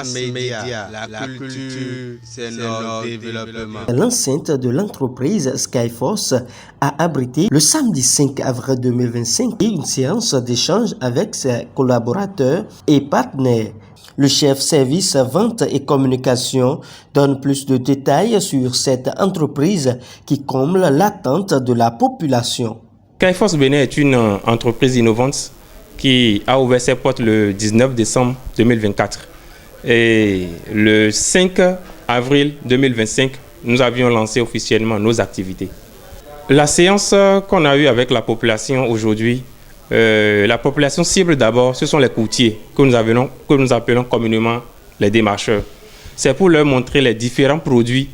mass média, la culture, c'est notre développement. L'enceinte de l'entreprise Skyforce a abrité le samedi 5 avril 2025 une séance d'échange avec ses collaborateurs et partenaires. Le chef service vente et communication donne plus de détails sur cette entreprise qui comble l'attente de la population. Skyforce Bénin est une entreprise innovante qui a ouvert ses portes le 19 décembre 2024. Et le 5 avril 2025, nous avions lancé officiellement nos activités. La séance qu'on a eue avec la population aujourd'hui, la population cible d'abord, ce sont les courtiers que nous appelons communément les démarcheurs. C'est pour leur montrer les différents produits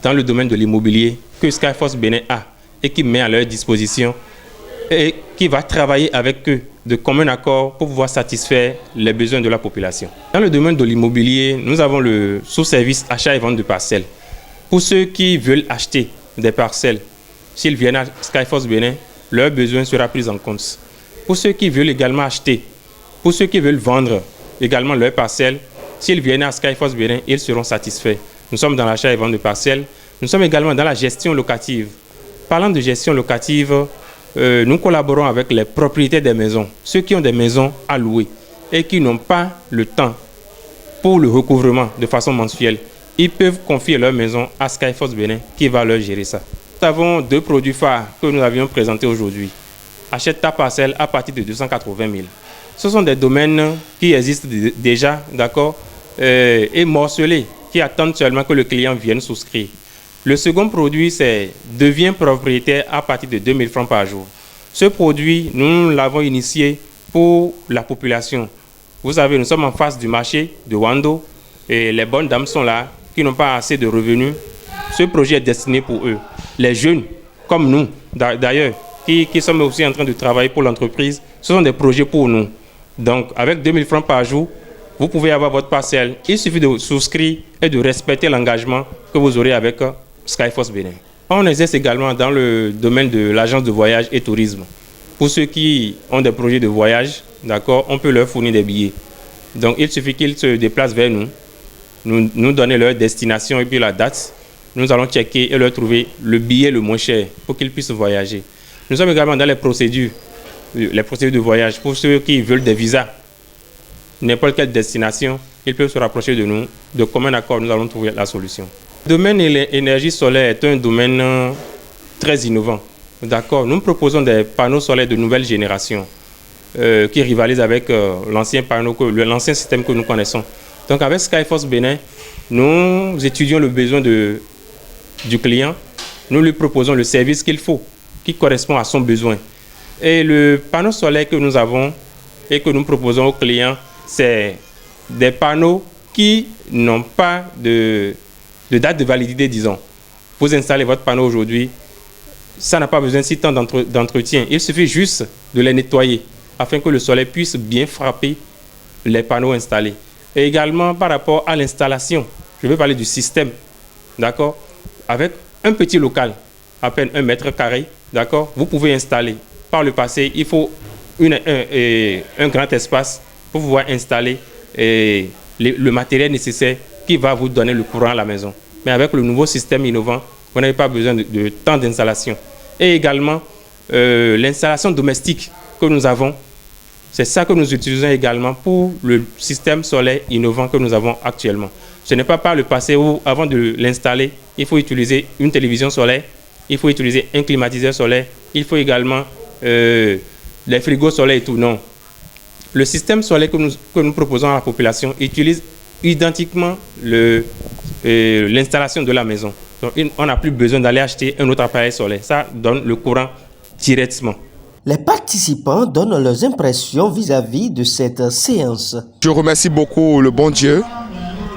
dans le domaine de l'immobilier que Skyforce Bénin a et qui met à leur disposition et qui va travailler avec eux de commun accord pour pouvoir satisfaire les besoins de la population. Dans le domaine de l'immobilier, nous avons le sous-service achat et vente de parcelles. Pour ceux qui veulent acheter des parcelles, s'ils viennent à Skyforce Bénin, leur besoin sera pris en compte. Pour ceux qui veulent également acheter, pour ceux qui veulent vendre également leurs parcelles, s'ils viennent à Skyforce Bénin, ils seront satisfaits. Nous sommes dans l'achat et vente de parcelles. Nous sommes également dans la gestion locative. Parlant de gestion locative, nous collaborons avec les propriétaires des maisons, ceux qui ont des maisons à louer et qui n'ont pas le temps pour le recouvrement de façon mensuelle. Ils peuvent confier leur maison à Skyforce Bénin qui va leur gérer ça. Nous avons deux produits phares que nous avions présentés aujourd'hui. Achète ta parcelle à partir de 280 000. Ce sont des domaines qui existent déjà, d'accord, et morcelés, qui attendent seulement que le client vienne souscrire. Le second produit, c'est deviens propriétaire à partir de 2 000 francs par jour. Ce produit, nous l'avons initié pour la population. Vous savez, nous sommes en face du marché de Wando et les bonnes dames sont là, qui n'ont pas assez de revenus. Ce projet est destiné pour eux. Les jeunes, comme nous, d'ailleurs, qui sommes aussi en train de travailler pour l'entreprise, ce sont des projets pour nous. Donc, avec 2 000 francs par jour, vous pouvez avoir votre parcelle. Il suffit de souscrire et de respecter l'engagement que vous aurez avec Skyforce Bénin. On exerce également dans le domaine de l'agence de voyage et tourisme. Pour ceux qui ont des projets de voyage, d'accord, on peut leur fournir des billets. Donc, il suffit qu'ils se déplacent vers nous donner leur destination et puis la date. Nous allons checker et leur trouver le billet le moins cher pour qu'ils puissent voyager. Nous sommes également dans les procédures de voyage. Pour ceux qui veulent des visas, n'importe quelle destination, ils peuvent se rapprocher de nous. De commun accord, nous allons trouver la solution. Le domaine de l'énergie solaire est un domaine très innovant. D'accord, nous proposons des panneaux solaires de nouvelle génération qui rivalisent avec l'ancien système que nous connaissons. Donc avec Skyforce Bénin, nous étudions le besoin du client. Nous lui proposons le service qu'il faut, qui correspond à son besoin. Et le panneau solaire que nous avons et que nous proposons aux clients, c'est des panneaux qui n'ont pas de date de validité, disons. Vous installez votre panneau aujourd'hui, ça n'a pas besoin de si tant d'entretien. Il suffit juste de les nettoyer afin que le soleil puisse bien frapper les panneaux installés. Et également par rapport à l'installation, je vais parler du système, d'accord, avec un petit local, à peine 1 mètre carré, d'accord, vous pouvez installer. Par le passé, il faut un grand espace pour pouvoir installer le matériel nécessaire qui va vous donner le courant à la maison. Mais avec le nouveau système innovant, vous n'avez pas besoin de temps d'installation. Et également, l'installation domestique que nous avons, c'est ça que nous utilisons également pour le système solaire innovant que nous avons actuellement. Ce n'est pas par le passé où, avant de l'installer, il faut utiliser une télévision solaire, il faut utiliser un climatiseur solaire, il faut également les frigos solaires et tout. Non. Le système solaire que nous proposons à la population utilise identiquement l'installation de la maison. Donc, on n'a plus besoin d'aller acheter un autre appareil solaire. Ça donne le courant directement. Les participants donnent leurs impressions vis-à-vis de cette séance. Je remercie beaucoup le bon Dieu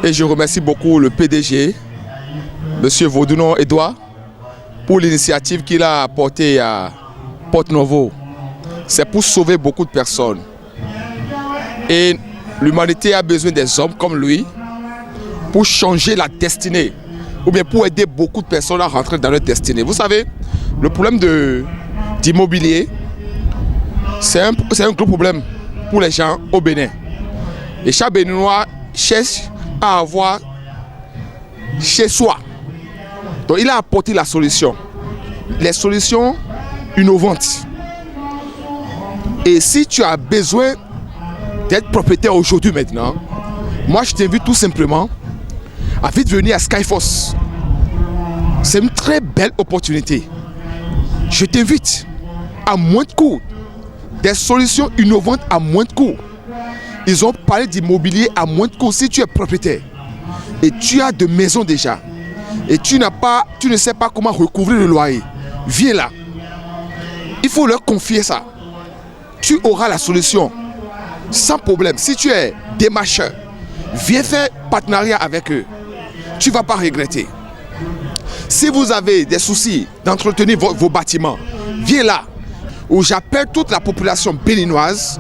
et je remercie beaucoup le PDG, M. Vaudounon Edouard, pour l'initiative qu'il a apportée à Porte-Novo. C'est pour sauver beaucoup de personnes. Et l'humanité a besoin des hommes comme lui pour changer la destinée, ou bien pour aider beaucoup de personnes à rentrer dans leur destinée. Vous savez, le problème d'immobilier, c'est un gros problème pour les gens au Bénin. Et chaque Béninois cherche à avoir chez soi. Donc il a apporté la solution. Les solutions innovantes. Et si tu as besoin d'être propriétaire aujourd'hui maintenant, moi je t'invite tout simplement à vite venir à Skyforce. C'est une très belle opportunité. Je t'invite à moins de coûts, des solutions innovantes à moins de coûts. Ils ont parlé d'immobilier à moins de coûts. Si tu es propriétaire et tu as de maisons déjà et tu ne sais pas comment recouvrir le loyer, viens là. Il faut leur confier ça. Tu auras la solution sans problème. Si tu es démarcheur, viens faire partenariat avec eux. Tu ne vas pas regretter. Si vous avez des soucis d'entretenir vos bâtiments, viens là où j'appelle toute la population béninoise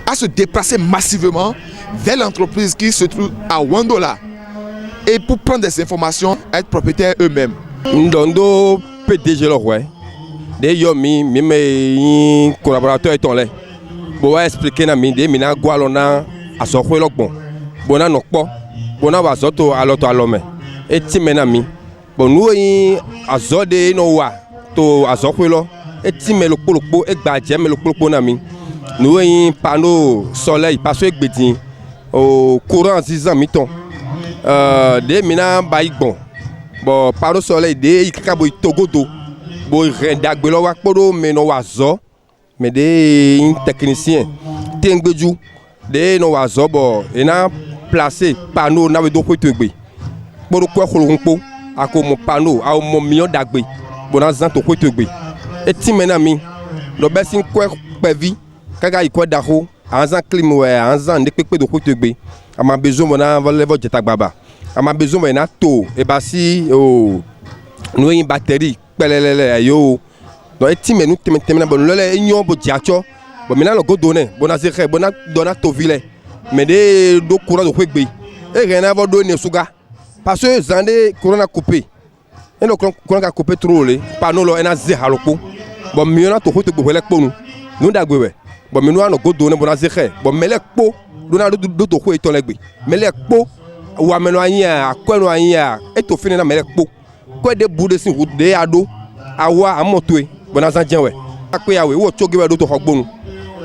à se déplacer massivement vers l'entreprise qui se trouve à Wandola et pour prendre des informations, être propriétaires eux-mêmes. Ndondo PDG le roi. D'ailleurs, mes collaborateurs sont là. Pour expliquer na minde, mina gualona à son roi bon. Bona nokpo, bona bazoto à l'autre à l'homme. Et timenami. Bon nous à zode no wa to à son roi. Et timelo polopo et badjem le polopo nami. Nous avons un panneau soleil parce que nous au courant 6 ans miton des mina baïbon bon panneau soleil des ikabo togodo bon renda gbelo wa podo meno wazo mais des techniciens tengbeju des no wazo bon et na placé panneau na we do ko tegbe podo ko kolonpo ako mo panneau a mo million dagbe bon na zan to ko tegbe et timena mi do besin ko pevi kaga iko dako anzan clim we anzan de pepe do kotugbe ama besoin mona level jeta gbaba ama besoin na to e basi o no yin batterie pelelele yo do etime nu teme na bon lele enyo bo diacho bo mina lo godone bona zere bona dona to vile mais de do courant do kwegbe e rena vo do ne suga parce que zande courant a coupé et le courant a coupé trop le panneau lo ena ze haloko bo miona to kotugbe wele kponu nu dagbe bon mais nous on go donner bon azere bon mais les po dona do to ko eton legbe mais les po wa meno anya akwenu anya eto fini na mais les po ko de bude sin route de ado awa amotwe bon azanjen we akwe yawe wo choge we do to hogbonu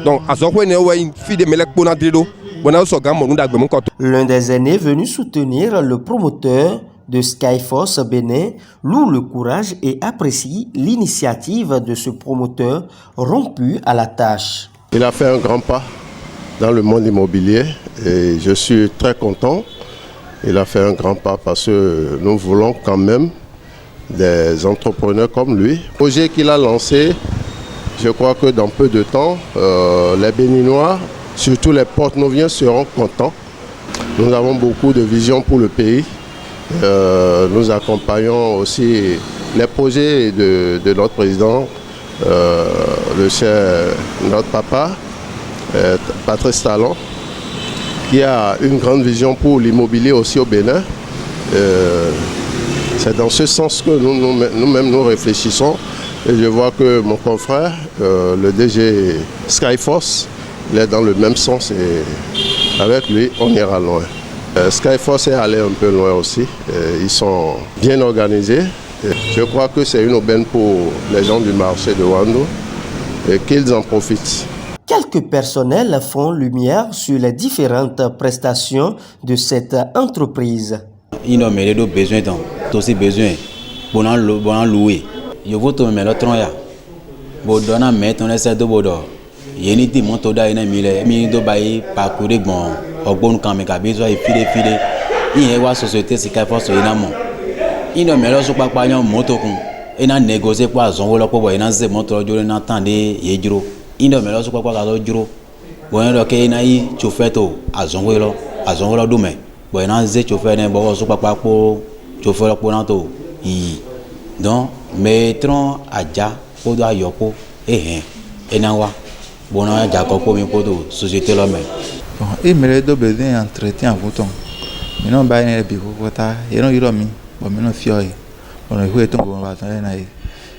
donc azokwe ne we fi de mais les po na dredo bon aso gamo nu dagbe mon koto. L'un des aînés venu soutenir le promoteur de Skyforce Bénin loue le courage et apprécie l'initiative de ce promoteur rompu à la tâche. Il a fait un grand pas dans le monde immobilier et je suis très content. Il a fait un grand pas parce que nous voulons quand même des entrepreneurs comme lui. Le projet qu'il a lancé, je crois que dans peu de temps, les Béninois, surtout les Porte-Noviens, seront contents. Nous avons beaucoup de vision pour le pays. Nous accompagnons aussi les projets de notre président. Notre papa, Patrice Talon, qui a une grande vision pour l'immobilier aussi au Bénin. C'est dans ce sens que nous-mêmes nous réfléchissons. Et je vois que mon confrère, le DG Skyforce, il est dans le même sens et avec lui, on ira loin. Skyforce est allé un peu loin aussi. Ils sont bien organisés. Je crois que c'est une aubaine pour les gens du marché de Wando et qu'ils en profitent. Quelques personnels font lumière sur les différentes prestations de cette entreprise. Ils ont des besoins, aussi besoin, bon louer. Je vous donne le tronc ya. Bon donna mettre on essaie de bodo. Yeni di monto da ina mille mi do bayi parcourir bon ogbon kan me ka besoin file. Il y a une société Skyforce ina mo. Il ont mis papa yon moto kun et n'a négocié pour zongo pour ina ze moto jolo na tande yejiro il ont mis papa ka jiro bon lo ke ina yi chauffeur to azongo lo dume bon ina ze chauffeur ne bo so papa ko chauffeur pour na to yi donc metron aja ko do ayoko ena wa bon na ja ko mi ko do société lo me bon il me do besoin entretien bouton mais non ba ne bi ko ta yeno yiro mi bon maintenant fioi on est tout bon va t'en aller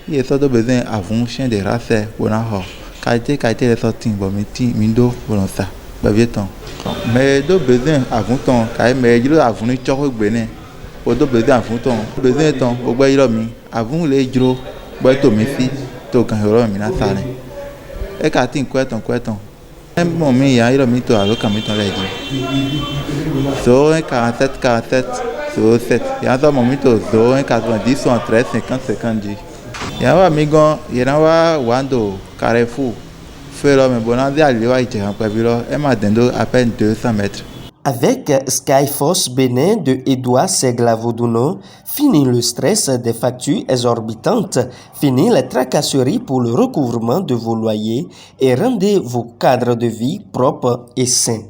il est tout besoin avant chien de race bon ho qualité les sorties bon mindo bon ça Bavietton. Mais deux besoins à Vouton, car mais il a voulu choquer Bénin. Au deux besoins à Vouton, besoin de temps, au bois il avant les gros, bois to Messi, to Canhero Mina Sane. Et qu'à tin quoi ton. Un moment, il y a mis to à l'ocamiton lady. So 47, so 7. Il y a un moment, so 90, 13, 50, 50. Il y a un amigo, il y a un Wando, Carrefour. Avec Skyforce Bénin de Edouard Segla-Vodouno, fini le stress des factures exorbitantes, fini les tracasseries pour le recouvrement de vos loyers et rendez vos cadres de vie propres et sains.